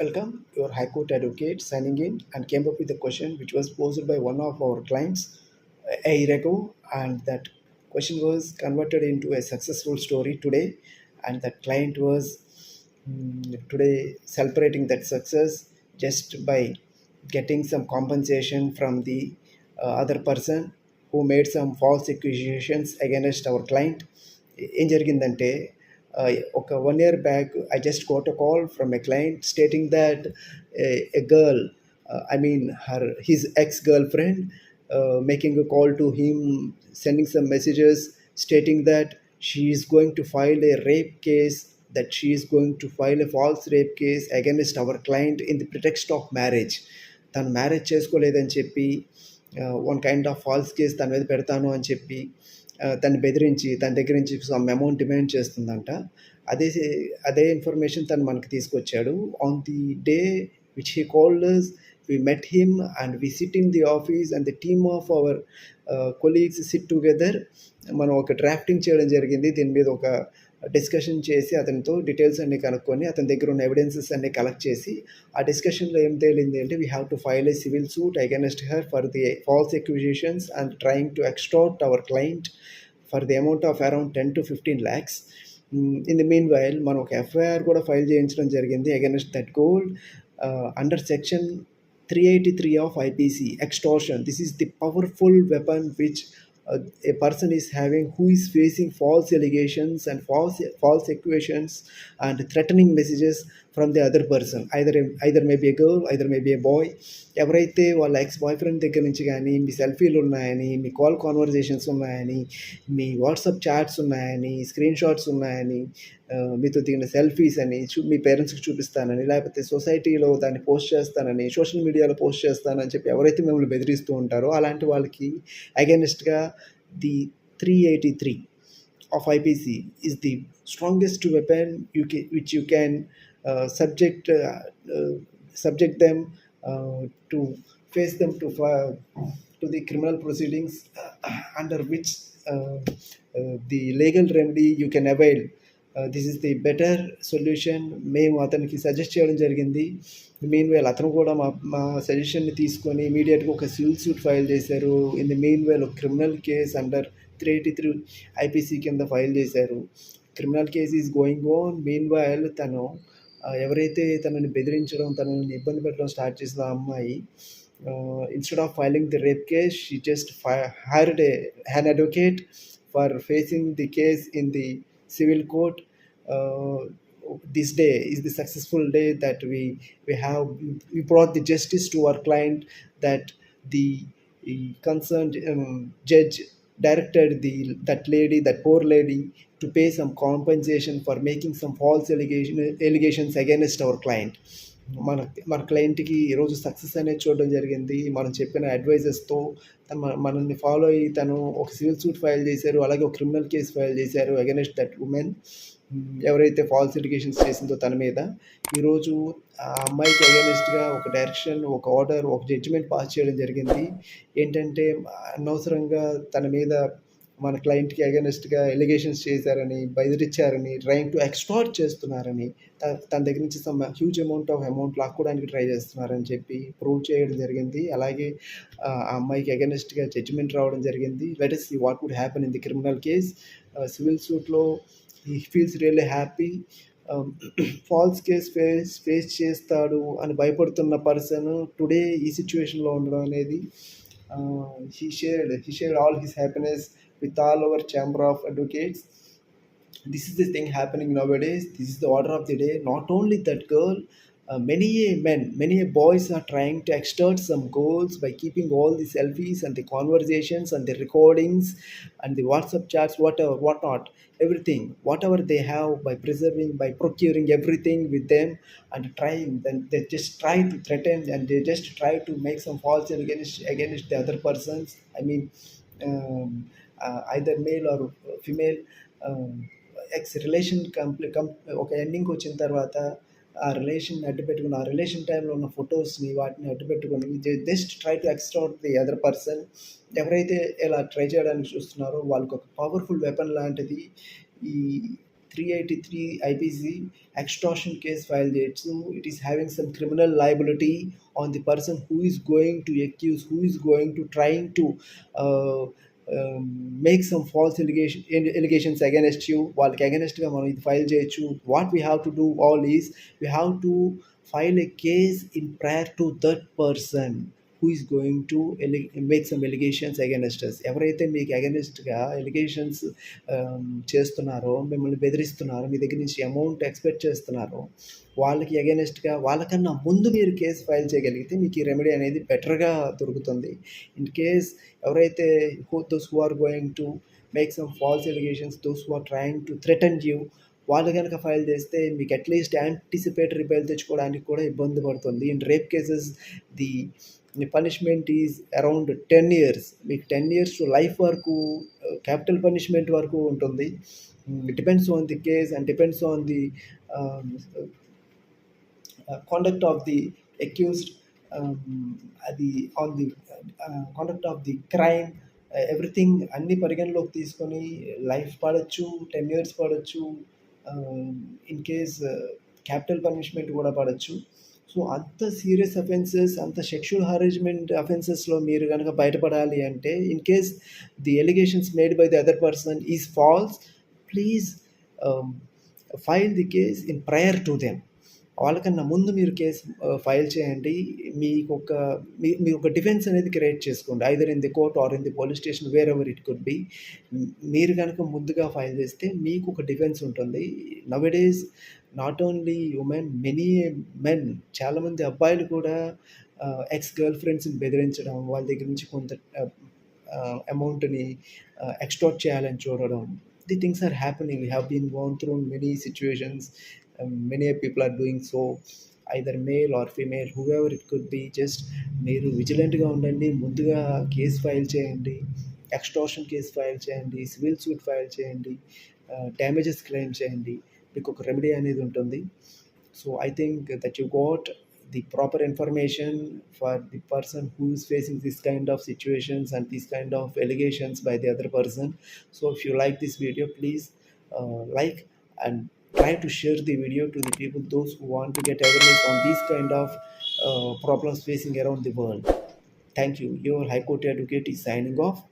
Welcome, your High Court advocate signing in and came up with a question which was posed by one of our clients a year ago, and that question was converted into a successful story today, and that client was today celebrating that success just by getting some compensation from the other person who made some false accusations against our client. ఏం జరిగిందంటే ఒక 1 year back I just got a call from a client stating that a girl I mean his ex-girlfriend making a call to him, sending some messages stating that she is going to file a rape case, that she is going to file a false rape case against our client in the pretext of marriage. తను marriage చేసుకోలేదని చెప్పి one kind of false case తన మీద పెడతాను అని చెప్పి తను బెదిరించి తన దగ్గర నుంచి సమ్ అమౌంట్ డిమాండ్ చేస్తుందంట. అదే అదే ఇన్ఫర్మేషన్ తను మనకు తీసుకొచ్చాడు. On the day which he called us, we met him and we sit in the office and the team of our colleagues sit together. మనం ఒక డ్రాఫ్టింగ్ చేయడం జరిగింది. దీని మీద ఒక డిస్కషన్ చేసి అతనితో డీటెయిల్స్ అన్నీ కనుక్కొని అతని దగ్గర ఉన్న ఎవిడెన్సెస్ అన్నీ కలెక్ట్ చేసి ఆ డిస్కషన్లో ఏం తేలింది అంటే we have to file A civil suit against her for the false accusations and trying to extort hour client for the amount of around 10 to 15 lakhs. In the mean while మనం ఒక FIR కూడా file చేయించడం జరిగింది against that gold under section 383 of IPC, extortion. This is the powerful weapon which a person is having who is facing false allegations and false accusations and threatening messages from the other person. Either may be a girl, either may be a boy. ఎవరైతే వాళ్ళ X boy friend దగ్గర నుంచి కానీ మీ సెల్ఫీలు ఉన్నాయని, మీ call conversations ఉన్నాయని, మీ WhatsApp chats ఉన్నాయని, screen shots ఉన్నాయని, మీతో దిగిన సెల్ఫీస్ అని మీ పేరెంట్స్కి చూపిస్తానని, లేకపోతే సొసైటీలో దాన్ని పోస్ట్ చేస్తానని, సోషల్ మీడియాలో పోస్ట్ చేస్తానని చెప్పి ఎవరైతే మిమ్మల్ని బెదిరిస్తూ ఉంటారో అలాంటి వాళ్ళకి అగైనెస్ట్గా the 383 of IPC is the strongest weapon which you can subject them to face them to the criminal proceedings under which the legal remedy you can avail. This is the better solution మేము అతనికి suggest చేయడం జరిగింది. Mean while అతను కూడా మా సజెషన్ని తీసుకొని ఇమీడియట్గా ఒక సివిల్ సూట్ ఫైల్ చేశారు. ఇన్ ది మీన్ వైల్ ఒక క్రిమినల్ కేస్ అండర్ 383 ఐపీసీ కింద ఫైల్ చేశారు. Criminal case is going on. Mean while తను ఎవరైతే తనని బెదిరించడం, తనని ఇబ్బంది పెట్టడం స్టార్ట్ చేసిన అమ్మాయి instead of filing the rape case, she just hired an advocate for facing the case in the civil court. This day is the successful day that we brought the justice to our client, that the concerned judge directed that poor lady to pay some compensation for making some false allegations against our client. మన క్లయింట్కి ఈరోజు success అనేది చూడడం జరిగింది. మనం చెప్పిన అడ్వైజెస్తో మనల్ని follow అయ్యి తను ఒక సివిల్ సూట్ ఫైల్ చేశారు, అలాగే ఒక క్రిమినల్ కేసు ఫైల్ చేశారు అగైనెస్ట్ దట్ ఉమెన్ ఎవరైతే ఫాల్స్ ఎలిగేషన్స్ చేసిందో తన మీద. ఈరోజు ఆ అమ్మాయికి అగైనెస్ట్గా ఒక డైరెక్షన్, ఒక ఆర్డర్, ఒక జడ్జిమెంట్ పాస్ చేయడం జరిగింది. ఏంటంటే అనవసరంగా తన మీద మన క్లయింట్కి అగైనెస్ట్గా ఎలిగేషన్స్ చేశారని, బెదిరించారని, ట్రైయింగ్ టు ఎక్స్టార్ట్ చేస్తున్నారని, తన దగ్గర నుంచి సమ్ హ్యూజ్ అమౌంట్ లాక్కోవడానికి ట్రై చేస్తున్నారని చెప్పి ప్రూవ్ చేయడం జరిగింది. అలాగే ఆ అమ్మాయికి అగైనెస్ట్గా జడ్జిమెంట్ రావడం జరిగింది. Let us see what would happen in the criminal case. Civil సూట్లో he feels really happy. False case face చేస్తాడు అని భయపడుతున్న పర్సన్ టుడే ఈ సిచ్యువేషన్లో ఉండడం అనేది he shared all his happiness with all our chamber of advocates. This is the thing happening nowadays. This is the order of the day. Not only that girl, many boys are trying to extort some goals by keeping all the selfies and the conversations and the recordings and the WhatsApp chats, whatnot, everything, whatever they have, by procuring everything with them and trying. Then they just try to threaten and they just try to make some false against the other persons. I mean, either male or female. X relation ఒక ఎండింగ్కి వచ్చిన తర్వాత ఆ relation అడ్డుపెట్టుకుని, ఆ relation టైంలో ఉన్న ఫొటోస్ని వాటిని అడ్డుపెట్టుకొని just try to extract the other person. ఎవరైతే ఇలా ట్రై చేయడానికి చూస్తున్నారో వాళ్ళకి ఒక పవర్ఫుల్ వెపన్ లాంటిది ఈ 383 IPC extortion case file చేయొచ్చు. It is having some criminal liability on the person who is going to accuse, who is going to trying to uh, make some false allegations against you. వాళ్ళకి అగెనెస్ట్గా మనం ఇది file చేయొచ్చు. What we have to do all is we have to file a case in prior to that person who is going to make some allegations against us. ఎవరైతే మీకు అగెనెస్ట్గా allegations చేస్తున్నారో, మిమ్మల్ని బెదిరిస్తున్నారో, మీ దగ్గర నుంచి అమౌంట్ ఎక్స్పెక్ట్ చేస్తున్నారో, వాళ్ళకి అగెనెస్ట్గా వాళ్ళకన్నా ముందు మీరు కేసు ఫైల్ చేయగలిగితే మీకు ఈ రెమెడీ అనేది బెటర్గా దొరుకుతుంది. ఇన్ కేస్ ఎవరైతే those who are going to make some false allegations, those who are trying to threaten you, వాళ్ళు కనుక ఫైల్ చేస్తే మీకు అట్లీస్ట్ యాంటిసిపేటరీ బెయిల్ తెచ్చుకోవడానికి కూడా ఇబ్బంది పడుతుంది. In rape cases the punishment is around 10 years. మీకు 10 years టు లైఫ్ వరకు క్యాపిటల్ పనిష్మెంట్ వరకు ఉంటుంది. It depends on the case and depends on the conduct of the accused, అది on the conduct of the crime, everything అన్ని పరిగణలోకి తీసుకొని life పడవచ్చు, 10 years పడవచ్చు, ఇన్ కేస్ క్యాపిటల్ పనిష్మెంట్ కూడా పడవచ్చు. సో అంత సీరియస్ అఫెన్సెస్, అంత సెక్షువల్ హరాస్మెంట్ అఫెన్సెస్లో మీరు కనుక బయటపడాలి అంటే, in case the allegations made by the other person is false, please file the case in prior to them. వాళ్ళకన్నా ముందు మీరు కేసు ఫైల్ చేయండి. మీరు ఒక డిఫెన్స్ అనేది క్రియేట్ చేసుకోండి, either in the court or in the police station, wherever it could be. మీరు కనుక ముందుగా ఫైల్ చేస్తే మీకు ఒక డిఫెన్స్ ఉంటుంది. Nowadays not only women, many men, చాలామంది అబ్బాయిలు కూడా ఎక్స్ గర్ల్ ఫ్రెండ్స్ని బెదిరించడం, వాళ్ళ దగ్గర నుంచి కొంత అమౌంట్ని ఎక్స్టోర్ట్ చేయాలని చూడడం, the things are happening. We have been gone through many situations. Many people are doing so, either male or female, whoever it could be. Just మీరు విజిలెంట్గా ఉండండి, ముందుగా కేసు ఫైల్ చేయండి, ఎక్స్టోర్షన్ కేసు ఫైల్ చేయండి, civil suit file చేయండి, damages claim చేయండి. మీకు ఒక remedy అనేది ఉంటుంది. So I think that you got the proper information for the person who is facing this kind of situations and these kind of allegations by the other person. So if you like this video, please like and try to share the video to the people, those who want to get awareness on these kind of problems facing around the world. Thank you. Your High Court Advocate is signing off.